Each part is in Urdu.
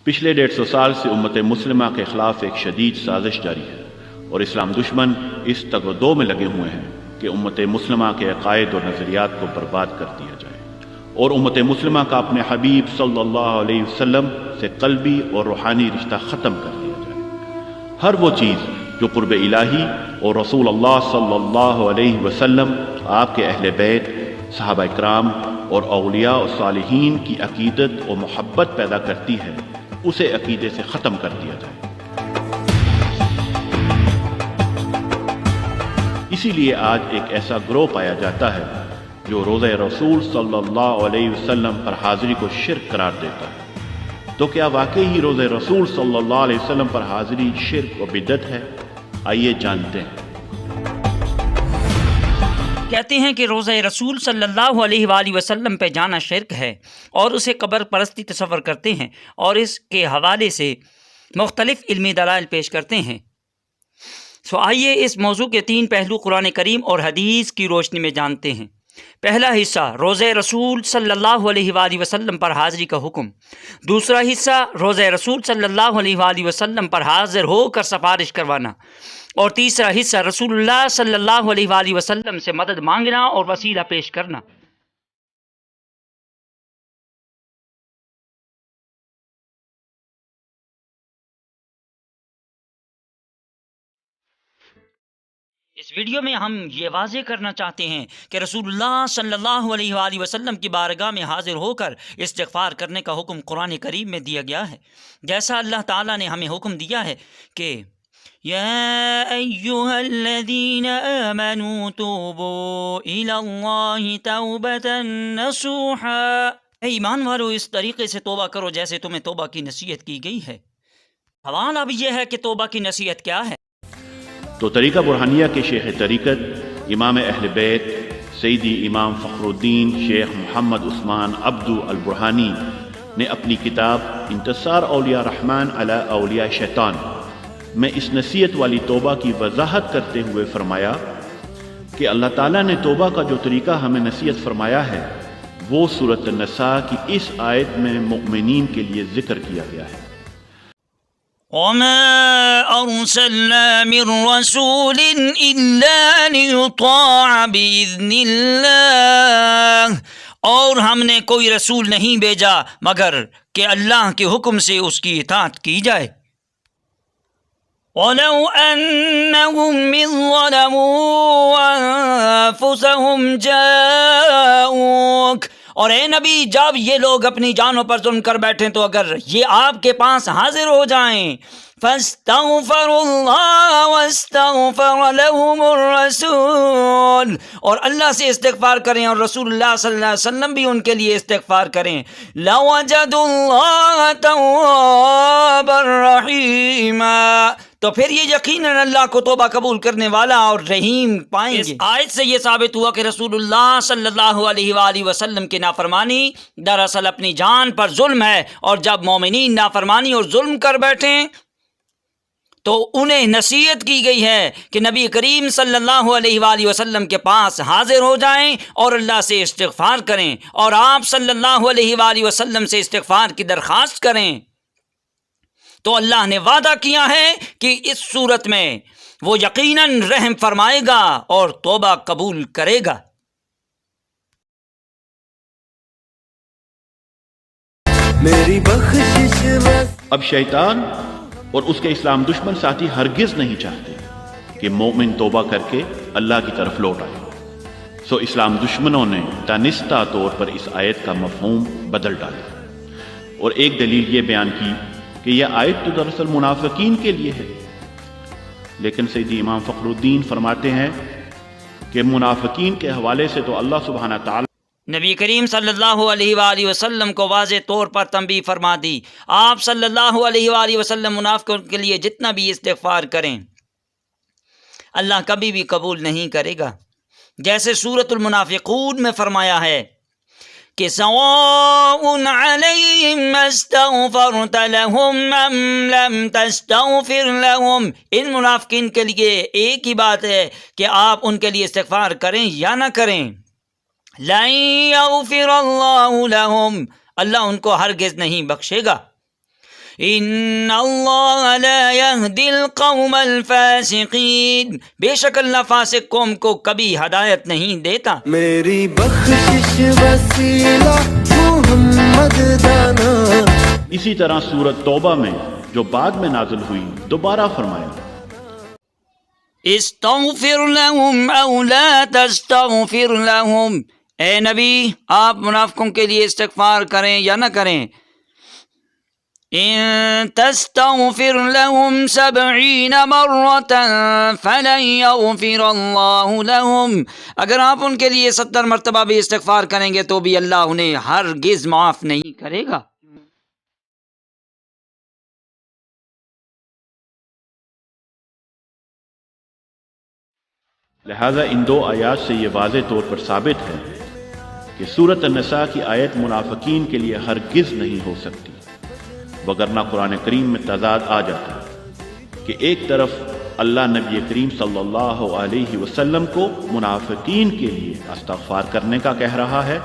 پچھلے 150 سال سے امت مسلمہ کے خلاف ایک شدید سازش جاری ہے اور اسلام دشمن اس تگ و دو میں لگے ہوئے ہیں کہ امت مسلمہ کے عقائد اور نظریات کو برباد کر دیا جائے اور امت مسلمہ کا اپنے حبیب صلی اللہ علیہ وسلم سے قلبی اور روحانی رشتہ ختم کر دیا جائے۔ ہر وہ چیز جو قرب الہی اور رسول اللہ صلی اللہ علیہ وسلم، آپ کے اہل بیت، صحابہ اکرام اور اولیاء و صالحین کی عقیدت و محبت پیدا کرتی ہے، اسے عقیدے سے ختم کر دیا جائے۔ اسی لیے آج ایک ایسا گروہ پایا جاتا ہے جو روزہ رسول صلی اللہ علیہ وسلم پر حاضری کو شرک قرار دیتا ہے۔ تو کیا واقعی ہی روزہ رسول صلی اللہ علیہ وسلم پر حاضری شرک و بدعت ہے؟ آئیے جانتے ہیں۔ کہتے ہیں کہ روزہ رسول صلی اللہ علیہ وآلہ وسلم پہ جانا شرک ہے اور اسے قبر پرستی تصور کرتے ہیں اور اس کے حوالے سے مختلف علمی دلائل پیش کرتے ہیں۔ آئیے اس موضوع کے 3 پہلو قرآن کریم اور حدیث کی روشنی میں جانتے ہیں۔ پہلا حصہ روزہ رسول صلی اللہ علیہ وآلہ وسلم پر حاضری کا حکم۔ دوسرا حصہ روزہ رسول صلی اللہ علیہ وآلہ وسلم پر حاضر ہو کر سفارش کروانا۔ اور تیسرا حصہ رسول اللہ صلی اللہ علیہ وآلہ وسلم سے مدد مانگنا اور وسیلہ پیش کرنا۔ اس ویڈیو میں ہم یہ واضح کرنا چاہتے ہیں کہ رسول اللہ صلی اللہ علیہ وآلہ وسلم کی بارگاہ میں حاضر ہو کر استغفار کرنے کا حکم قرآن کریم میں دیا گیا ہے، جیسا اللہ تعالیٰ نے ہمیں حکم دیا ہے کہ یا ایہا الذین آمنوا توبوا الی اللہ توبۃ نصوحا، اے ایمان والو اس طریقے سے توبہ کرو جیسے تمہیں توبہ کی نصیحت کی گئی ہے۔ سوال اب یہ ہے کہ توبہ کی نصیحت کیا ہے؟ تو طریقہ برہانیہ کے شیخ طریقت امام اہل بیت سیدی امام فخر الدین شیخ محمد عثمان عبدو البرہانی نے اپنی کتاب انتصار اولیاء رحمان علی اولیاء شیطان میں اس نصیحت والی توبہ کی وضاحت کرتے ہوئے فرمایا کہ اللہ تعالیٰ نے توبہ کا جو طریقہ ہمیں نصیحت فرمایا ہے وہ سورۃ النساء کی اس آیت میں مؤمنین کے لیے ذکر کیا گیا ہے۔ وَمَا أَرْسَلْنَا مِن رَّسُولٍ إِلَّا لِيُطَاعَ بِإِذْنِ اللَّهِ، اور ہم نے کوئی رسول نہیں بھیجا مگر کہ اللہ کے حکم سے اس کی اطاعت کی جائے۔ وَلَوْ أَنَّهُمْ إِذ ظَّلَمُوا أَنفُسَهُمْ جَاءُوكَ، اور اے نبی جب یہ لوگ اپنی جانوں پر ظلم کر بیٹھیں تو اگر یہ آپ کے پاس حاضر ہو جائیں فَاسْتَغْفَرُوا اللَّهَ وَاسْتَغْفَرَ لَهُمُ الرَّسُولُ، اور اللہ سے استغفار کریں اور رسول اللہ صلی اللہ علیہ وسلم بھی ان کے لیے استغفار کریں، لَوَجَدُوا اللَّهَ تَوَّابًا رَحِيمًا، تو پھر یہ یقیناً اللہ کو توبہ قبول کرنے والا اور رحیم پائیں گے۔ اس آیت سے یہ ثابت ہوا کہ رسول اللہ صلی اللہ علیہ وآلہ وسلم کی نافرمانی دراصل اپنی جان پر ظلم ہے، اور جب مومنین نافرمانی اور ظلم کر بیٹھیں تو انہیں نصیحت کی گئی ہے کہ نبی کریم صلی اللہ علیہ وآلہ وسلم کے پاس حاضر ہو جائیں اور اللہ سے استغفار کریں اور آپ صلی اللہ علیہ وآلہ وسلم سے استغفار کی درخواست کریں۔ تو اللہ نے وعدہ کیا ہے کہ اس صورت میں وہ یقیناً رحم فرمائے گا اور توبہ قبول کرے گا۔ میری بخشش اب شیطان اور اس کے اسلام دشمن ساتھی ہرگز نہیں چاہتے کہ مومن توبہ کر کے اللہ کی طرف لوٹ آئے، سو اسلام دشمنوں نے دانستہ طور پر اس آیت کا مفہوم بدل ڈالا اور ایک دلیل یہ بیان کی کہ یہ آیت تو دراصل منافقین کے لیے ہے، لیکن سیدی امام فخر الدین فرماتے ہیں کہ منافقین کے حوالے سے تو اللہ سبحانہ تعالی نبی کریم صلی اللہ علیہ وآلہ وسلم کو واضح طور پر تنبیہ فرما دی۔ آپ صلی اللہ علیہ وآلہ وسلم منافقوں کے لیے جتنا بھی استغفار کریں اللہ کبھی بھی قبول نہیں کرے گا، جیسے سورۃ المنافقون میں فرمایا ہے کہ سواء علیہم استغفرت لهم ام لم تستغفر لهم، ان منافقین کے لیے ایک ہی بات ہے کہ آپ ان کے لیے استغفار کریں یا نہ کریں، لن یغفر اللہ لهم، اللہ ان کو ہرگز نہیں بخشے گا۔ ان اللہ لا یہدی القوم الفاسقین، بے شک اللہ فاسق قوم کو کبھی ہدایت نہیں دیتا۔ میری بخشش وسیلہ محمد دانا۔ اسی طرح سورۃ توبہ میں جو بعد میں نازل ہوئی دوبارہ فرمایا، استغفر لهم او لا تستغفر لهم، اے نبی آپ منافقوں کے لیے استغفار کریں یا نہ کریں، ان تستغفر لهم 70 مرة فلن يغفر اللہ لهم، اگر آپ ان کے لیے 70 مرتبہ بھی استغفار کریں گے تو بھی اللہ انہیں ہرگز معاف نہیں کرے گا۔ لہذا ان دو آیات سے یہ واضح طور پر ثابت ہے کہ سورۃ النساء کی آیت منافقین کے لیے ہرگز نہیں ہو سکتی، وگرنہ قرآن کریم میں تضاد آ جاتا ہے کہ ایک طرف اللہ نبی کریم صلی اللہ علیہ وسلم کو منافقین کے لیے استغفار کرنے کا کہہ رہا ہے،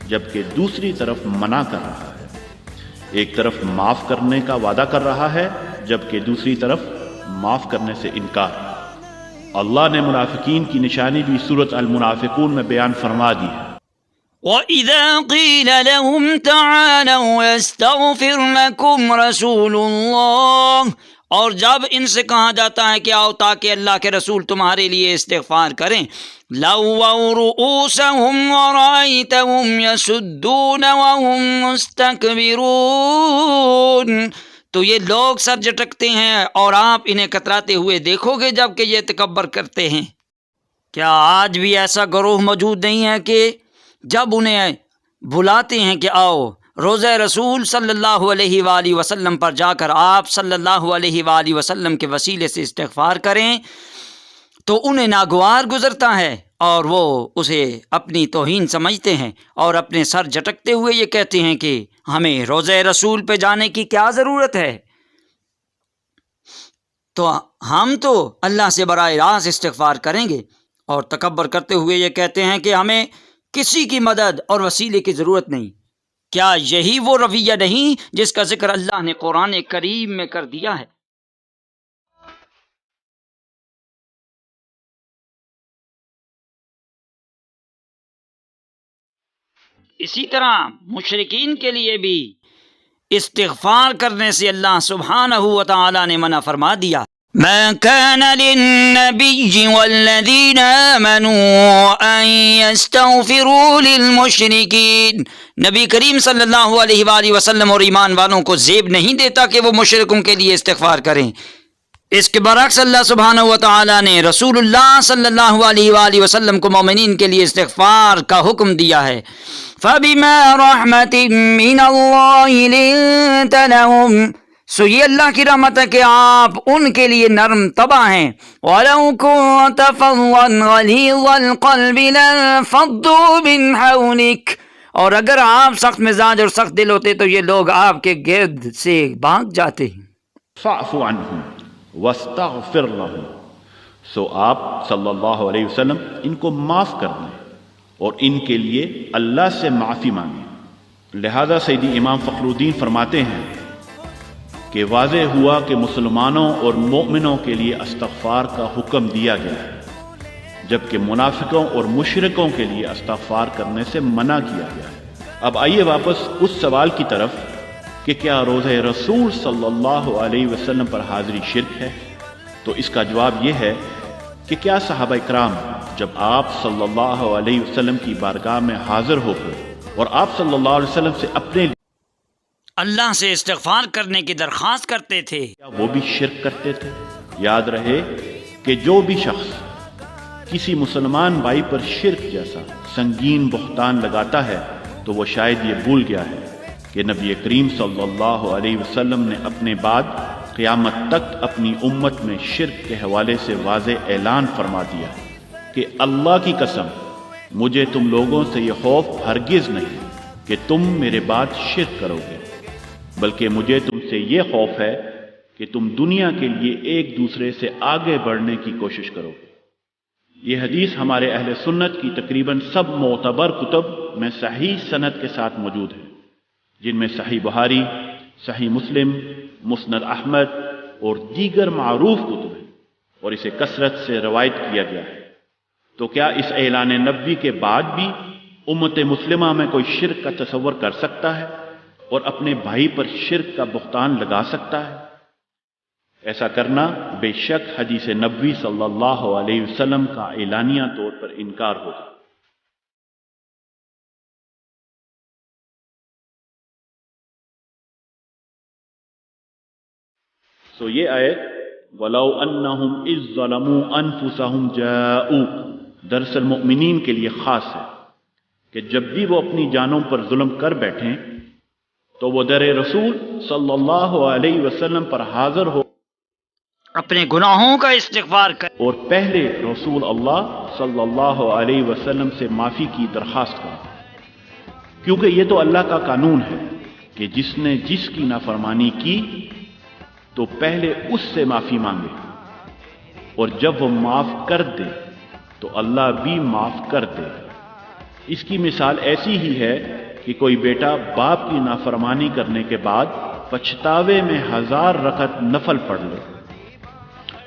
جبکہ دوسری طرف منع کر رہا ہے، ایک طرف معاف کرنے کا وعدہ کر رہا ہے جبکہ دوسری طرف معاف کرنے سے انکار۔ اللہ نے منافقین کی نشانی بھی سورۃ المنافقون میں بیان فرما دی ہے۔ وَإِذَا قِيلَ لَهُمْ تَعَالَوْا يَسْتَغْفِرْ لَكُمْ رَسُولُ اللَّهِ، اور جب ان سے کہا جاتا ہے کہ آؤ تاکہ اللہ کے رسول تمہارے لیے استغفار کریں، لَوَّوْا رُؤُوسَهُمْ وَرَأَيْتَهُمْ يَسُدُّونَ وَهُمْ مُسْتَكْبِرُونَ، تو یہ لوگ سر جھٹکتے ہیں اور آپ انہیں کتراتے ہوئے دیکھو گے جبکہ یہ تکبر کرتے ہیں۔ کیا آج بھی ایسا گروہ موجود نہیں ہے کہ جب انہیں بلاتے ہیں کہ آؤ روضہ رسول صلی اللہ علیہ وآلہ وسلم پر جا کر آپ صلی اللہ علیہ وآلہ وسلم کے وسیلے سے استغفار کریں، تو انہیں ناگوار گزرتا ہے اور وہ اسے اپنی توہین سمجھتے ہیں اور اپنے سر جھٹکتے ہوئے یہ کہتے ہیں کہ ہمیں روضہ رسول پہ جانے کی کیا ضرورت ہے، تو ہم تو اللہ سے براہ راست استغفار کریں گے، اور تکبر کرتے ہوئے یہ کہتے ہیں کہ ہمیں کسی کی مدد اور وسیلے کی ضرورت نہیں۔ کیا یہی وہ رویہ نہیں جس کا ذکر اللہ نے قرآن کریم میں کر دیا ہے؟ اسی طرح مشرکین کے لیے بھی استغفار کرنے سے اللہ سبحانہ و تعالی نے منع فرما دیا۔ ما كان للنبي والذين آمنوا أن يستغفروا للمشركين، نبی کریم صلی اللہ علیہ وآلہ وسلم اور ایمان والوں کو زیب نہیں دیتا کہ وہ مشرکوں کے لیے استغفار کریں۔ اس کے برعکس اللہ سبحانہ و تعالی نے رسول اللہ صلی اللہ علیہ وآلہ وسلم کو مومنین کے لیے استغفار کا حکم دیا ہے۔ فَبِمَا رَحْمَةٍ مِّنَ اللَّهِ لِنتَ لَهُمْ، سو یہ اللہ کی رحمت ہے کہ آپ ان کے لیے نرم طبع ہیں۔ وَلَوْ كُنْتَ فَظًّا غَلِيظَ الْقَلْبِ لَانفَضُّوا مِنْ حَوْلِكَ، اور اگر آپ سخت مزاج اور سخت دل ہوتے تو یہ لوگ آپ کے گرد سے بھاگ جاتے ہیں۔ فَاعْفُ عَنْهُمْ وَاسْتَغْفِرْ لَهُمْ، سو آپ صلی اللہ علیہ وسلم ان کو معاف کر دیں اور ان کے لیے اللہ سے معافی مانگیں۔ لہذا سیدی امام فخر الدین فرماتے ہیں کہ واضح ہوا کہ مسلمانوں اور مومنوں کے لیے استغفار کا حکم دیا گیا ہے، جبکہ منافقوں اور مشرکوں کے لیے استغفار کرنے سے منع کیا گیا ہے۔ اب آئیے واپس اس سوال کی طرف کہ کیا روضہ رسول صلی اللہ علیہ وسلم پر حاضری شرک ہے؟ تو اس کا جواب یہ ہے کہ کیا صحابہ اکرام جب آپ صلی اللہ علیہ وسلم کی بارگاہ میں حاضر ہو کر اور آپ صلی اللہ علیہ وسلم سے اپنے اللہ سے استغفار کرنے کی درخواست کرتے تھے، کیا وہ بھی شرک کرتے تھے؟ یاد رہے کہ جو بھی شخص کسی مسلمان بھائی پر شرک جیسا سنگین بہتان لگاتا ہے تو وہ شاید یہ بھول گیا ہے کہ نبی کریم صلی اللہ علیہ وسلم نے اپنے بعد قیامت تک اپنی امت میں شرک کے حوالے سے واضح اعلان فرما دیا کہ اللہ کی قسم مجھے تم لوگوں سے یہ خوف ہرگز نہیں کہ تم میرے بعد شرک کرو گے، بلکہ مجھے تم سے یہ خوف ہے کہ تم دنیا کے لیے ایک دوسرے سے آگے بڑھنے کی کوشش کرو گے۔ یہ حدیث ہمارے اہل سنت کی تقریباً سب معتبر کتب میں صحیح سند کے ساتھ موجود ہے، جن میں صحیح بخاری، صحیح مسلم، مسند احمد اور دیگر معروف کتب ہیں اور اسے کثرت سے روایت کیا گیا ہے، تو کیا اس اعلان نبوی کے بعد بھی امت مسلمہ میں کوئی شرک کا تصور کر سکتا ہے اور اپنے بھائی پر شرک کا بہتان لگا سکتا ہے؟ ایسا کرنا بے شک حدیث نبوی صلی اللہ علیہ وسلم کا اعلانیہ طور پر انکار ہوگا۔ تو یہ آیت وَلَوْ أَنَّهُمْ إِذْ ظَلَمُوا أَنفُسَهُمْ جَاءُوكَ دراصل مؤمنین کے لیے خاص ہے کہ جب بھی وہ اپنی جانوں پر ظلم کر بیٹھیں تو وہ در رسول صلی اللہ علیہ وسلم پر حاضر ہو اپنے گناہوں کا استغفار کریں اور پہلے رسول اللہ صلی اللہ علیہ وسلم سے معافی کی درخواست کریں، کیونکہ یہ تو اللہ کا قانون ہے کہ جس نے جس کی نافرمانی کی تو پہلے اس سے معافی مانگے، اور جب وہ معاف کر دے تو اللہ بھی معاف کر دے۔ اس کی مثال ایسی ہی ہے کہ کوئی بیٹا باپ کی نافرمانی کرنے کے بعد پچھتاوے میں 1000 رکعت نفل پڑھ لے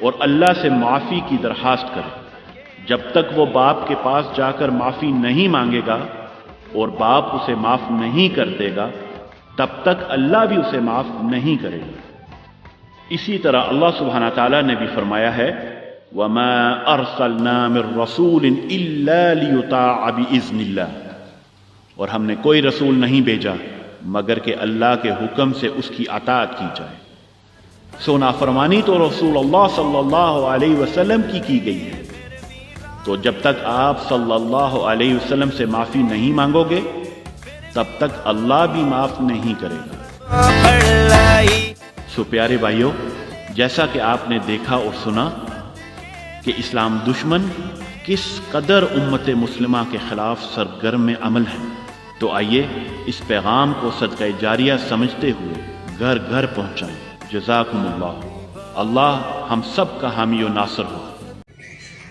اور اللہ سے معافی کی درخواست کرے، جب تک وہ باپ کے پاس جا کر معافی نہیں مانگے گا اور باپ اسے معاف نہیں کر دے گا تب تک اللہ بھی اسے معاف نہیں کرے گا۔ اسی طرح اللہ سبحانہ تعالیٰ نے بھی فرمایا ہے وَمَا أَرْسَلْنَا مِن رَّسُولٍ إِلَّا لِيُطَاعَ بِإِذْنِ اللَّهِ اور ہم نے کوئی رسول نہیں بھیجا مگر کہ اللہ کے حکم سے اس کی اطاعت کی جائے۔ سو نافرمانی تو رسول اللہ صلی اللہ علیہ وسلم کی گئی ہے، تو جب تک آپ صلی اللہ علیہ وسلم سے معافی نہیں مانگو گے تب تک اللہ بھی معاف نہیں کرے گا۔ سو پیارے بھائیوں، جیسا کہ آپ نے دیکھا اور سنا کہ اسلام دشمن کس قدر امت مسلمہ کے خلاف سرگرم عمل ہے، تو آئیے اس پیغام کو صدقہ جاریہ سمجھتے ہوئے گھر گھر پہنچائیں۔ جزاکم اللہ، اللہ ہم سب کا حامی و ناصر ہو۔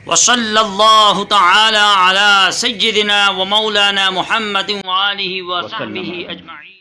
وصلی اللہ تعالی علی سیدنا و مولانا محمد وآلہ وصحبہ اجمعین۔